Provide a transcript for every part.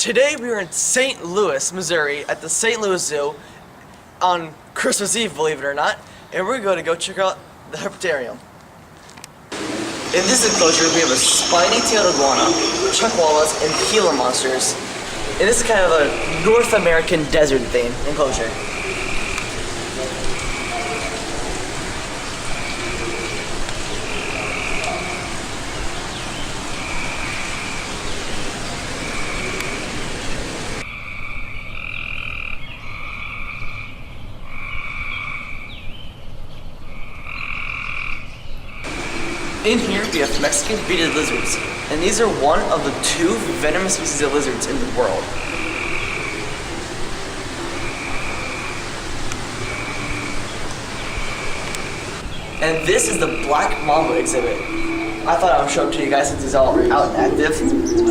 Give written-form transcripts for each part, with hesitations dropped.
Today we are in St. Louis, Missouri at the St. Louis Zoo on Christmas Eve, believe it or not, and we're going to go check out the herpetarium. In this enclosure we have a Spiny-Tailed Iguana, chuckwallas, and Gila monsters. And this is kind of a North American desert theme enclosure. In here we have Mexican bearded lizards, and these are one of the 2 venomous species of lizards in the world. And this is the black mamba exhibit. I thought I would show it to you guys since it's all out and active.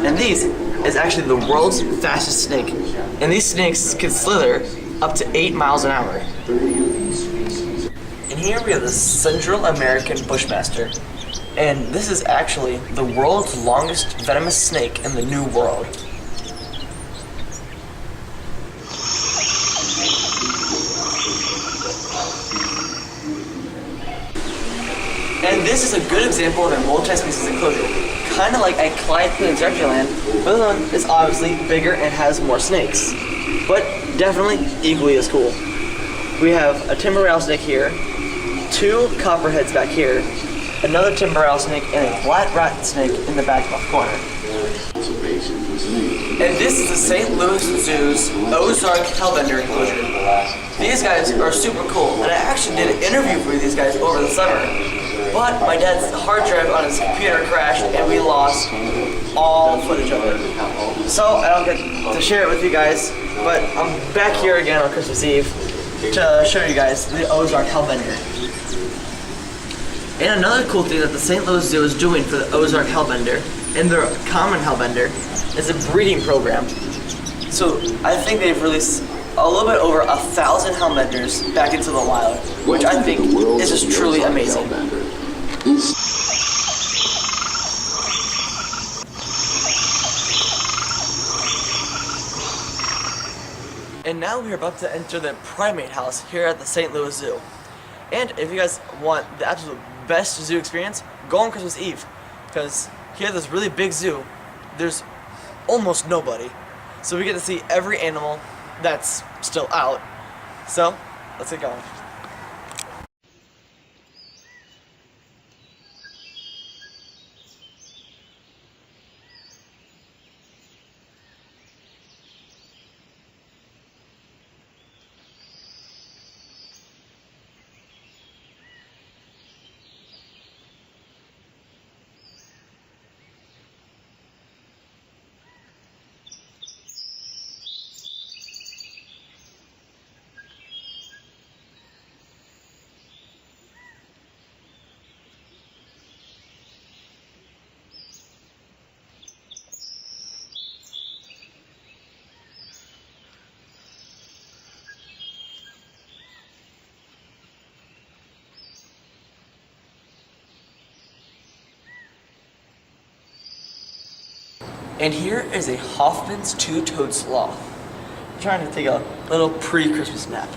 And these is actually the world's fastest snake. And these snakes can slither up to 8 miles an hour. And here we have the Central American Bushmaster. And this is actually the world's longest venomous snake in the New World. And this is a good example of a multi-species enclosure, kind of like at Clyde Planet's Land, but this one is obviously bigger and has more snakes, but definitely equally as cool. We have a timber rattlesnake here, 2 copperheads back here, another timber rattlesnake, and a black rat snake in the back left corner. And this is the St. Louis Zoo's Ozark Hellbender enclosure. These guys are super cool, and I actually did an interview for these guys over the summer. But my dad's hard drive on his computer crashed, and we lost all footage of it. So I don't get to share it with you guys, but I'm back here again on Christmas Eve to show you guys the Ozark Hellbender. And another cool thing that the St. Louis Zoo is doing for the Ozark Hellbender and their common Hellbender is a breeding program. So I think they've released a little bit over 1,000 Hellbenders back into the wild, which I think is just truly amazing. And now we're about to enter the Primate House here at the St. Louis Zoo. And if you guys want the absolute best zoo experience, go on Christmas Eve, because here at this really big zoo, there's almost nobody. So we get to see every animal that's still out. So, let's get going. And here is a Hoffman's 2-toed sloth. I'm trying to take a little pre-Christmas nap.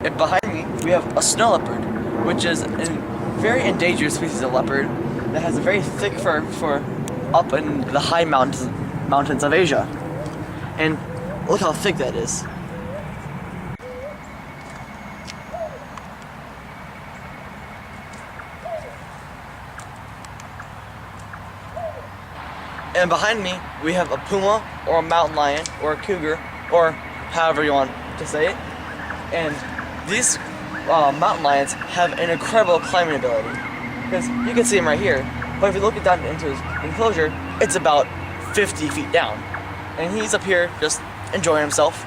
And behind me, we have a snow leopard, which is a very endangered species of leopard that has a very thick fur for up in the high mountains of Asia. And look how thick that is. And behind me, we have a puma, or a mountain lion, or a cougar, or however you want to say it. And these mountain lions have an incredible climbing ability, because you can see him right here, but if you look down into his enclosure, it's about 50 feet down, and he's up here just enjoying himself.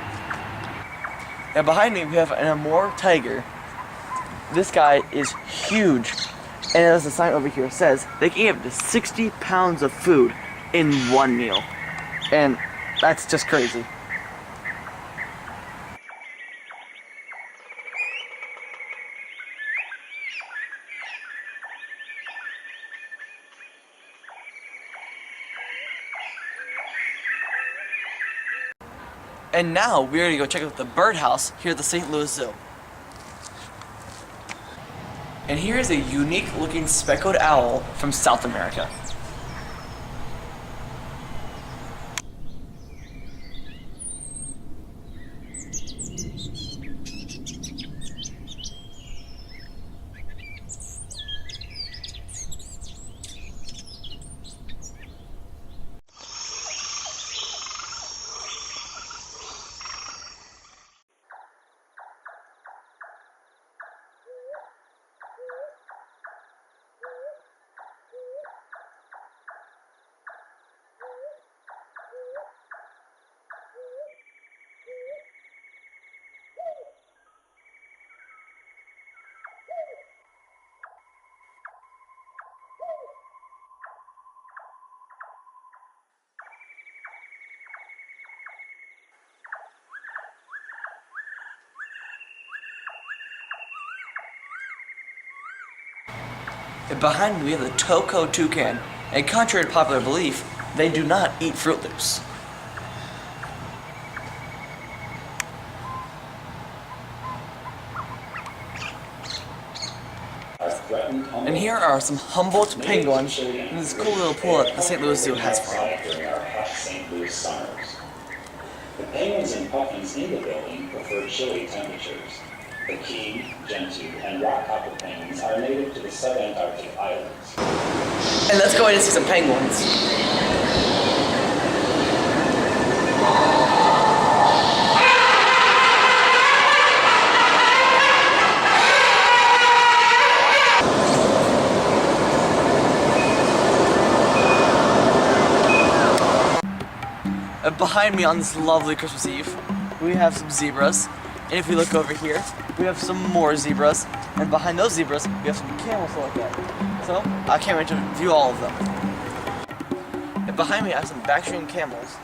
And behind me we have an Amur tiger. This guy is huge, And as the sign over here says, they can eat up to 60 pounds of food in one meal. And that's just crazy. And now we're gonna go check out the birdhouse here at the St. Louis Zoo. And here is a unique looking speckled owl from South America. And behind me we have the Toko toucan, and contrary to popular belief, they do not eat Fruit Loops. And here are some Humboldt Penguins in this cool little pool that the St. Louis Zoo has for them. The penguins and puppies in the building prefer chilly temperatures. The key, gentoo, and rock-hopper penguins are native to the subantarctic islands. And let's go ahead and see some penguins. And behind me on this lovely Christmas Eve, we have some zebras. And if we look over here, we have some more zebras. And behind those zebras, we have some camels to look at. So, I can't wait to view all of them. And behind me, I have some backstream camels.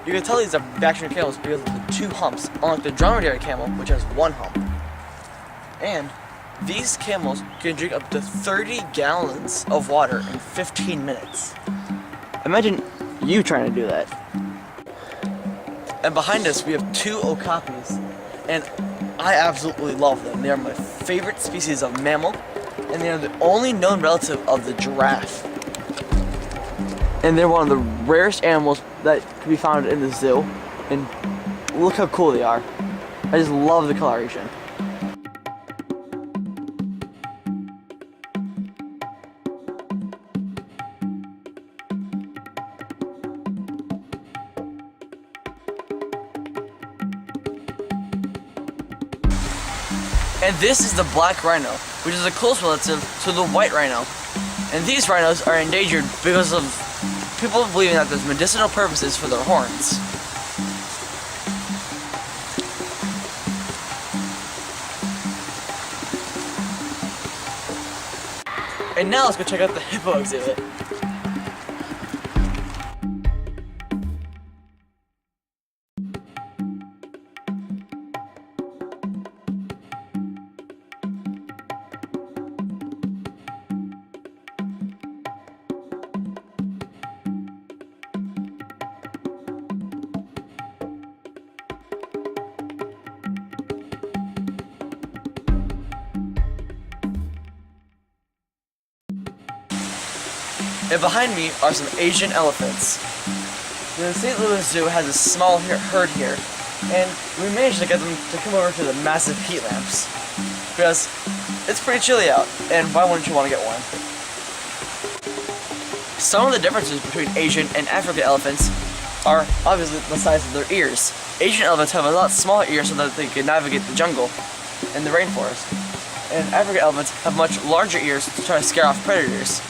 You can tell these are backstream camels because of the two humps, unlike the dromedary camel, which has one hump. And these camels can drink up to 30 gallons of water in 15 minutes. Imagine you trying to do that. And behind us, we have two okapis. And I absolutely love them. They are my favorite species of mammal, and they are the only known relative of the giraffe. And they're one of the rarest animals that can be found in the zoo. And look how cool they are. I just love the coloration. And this is the black rhino, which is a close relative to the white rhino. And these rhinos are endangered because of people believing that there's medicinal purposes for their horns. And now let's go check out the hippo exhibit. And behind me are some Asian elephants. The St. Louis Zoo has a small herd here, and we managed to get them to come over to the massive heat lamps. Because it's pretty chilly out, and why wouldn't you want to get one? Some of the differences between Asian and African elephants are obviously the size of their ears. Asian elephants have a lot smaller ears so that they can navigate the jungle and the rainforest. And African elephants have much larger ears to try to scare off predators.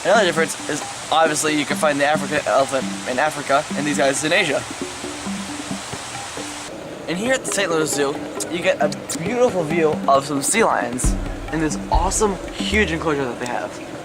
Another difference is obviously you can find the African elephant in Africa and these guys in Asia. And here at the St. Louis Zoo, you get a beautiful view of some sea lions. in this awesome, huge enclosure that they have.